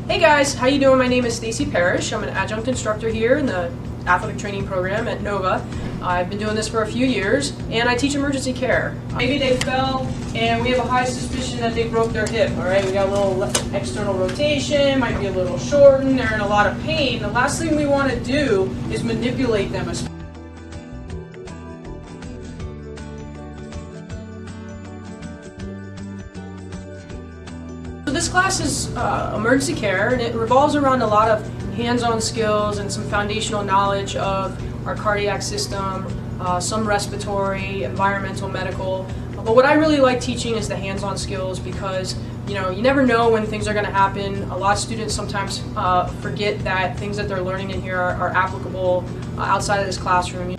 Hey guys, how you doing? My name is Stacey Parrish. I'm an adjunct instructor here in the athletic training program at Nova. I've been doing this for a few years, and I teach emergency care. Maybe they fell, and we have a high suspicion that they broke their hip. All right, we got a little external rotation, might be a little shortened, they're in a lot of pain. The last thing we want to do is manipulate them. So this class is emergency care, and it revolves around a lot of hands-on skills and some foundational knowledge of our cardiac system, some respiratory, environmental, medical. But what I really like teaching is the hands-on skills because you never know when things are going to happen. A lot of students sometimes forget that things that they're learning in here are applicable outside of this classroom.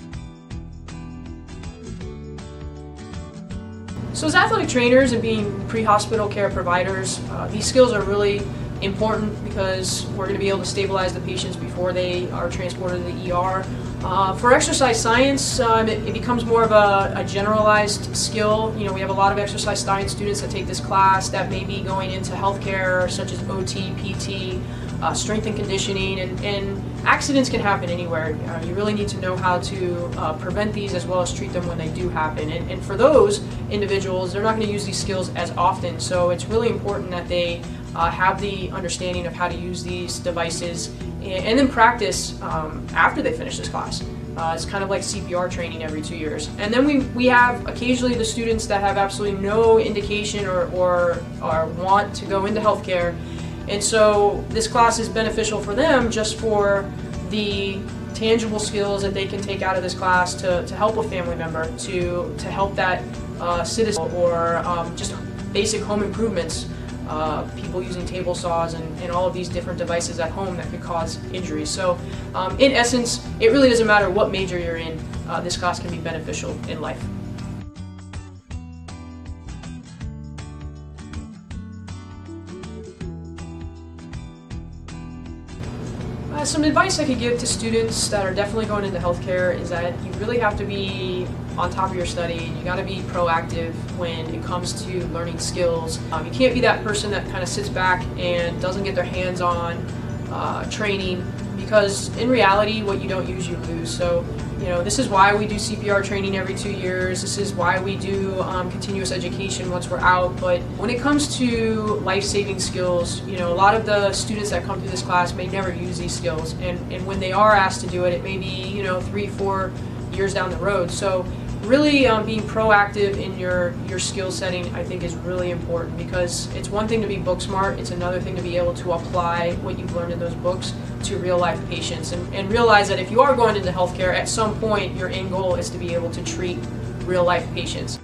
So as athletic trainers and being pre-hospital care providers, these skills are really important because we're going to be able to stabilize the patients before they are transported to the ER. For exercise science, it becomes more of a generalized skill. We have a lot of exercise science students that take this class that may be going into healthcare, such as OT, PT, strength and conditioning, and accidents can happen anywhere. You really need to know how to prevent these as well as treat them when they do happen. And for those individuals, they're not going to use these skills as often, so it's really important that they have the understanding of how to use these devices and then practice after they finish this class. It's kind of like CPR training every 2 years. And then we have occasionally the students that have absolutely no indication or want to go into healthcare. And so this class is beneficial for them just for the tangible skills that they can take out of this class to help a family member, to help that citizen, or just basic home improvements, people using table saws and all of these different devices at home that could cause injuries. So in essence, it really doesn't matter what major you're in, this class can be beneficial in life. Some advice I could give to students that are definitely going into healthcare is that you really have to be on top of your study. You got to be proactive when it comes to learning skills. You can't be that person that kind of sits back and doesn't get their hands on training, because in reality, what you don't use, you lose. So this is why we do CPR training every 2 years. This is why we do continuous education once we're out. But when it comes to life-saving skills, a lot of the students that come through this class may never use these skills. And when they are asked to do it, it may be 3-4 years down the road. So really being proactive in your skill setting, I think, is really important, because it's one thing to be book smart, it's another thing to be able to apply what you've learned in those books to real life patients, and realize that if you are going into healthcare, at some point your end goal is to be able to treat real life patients.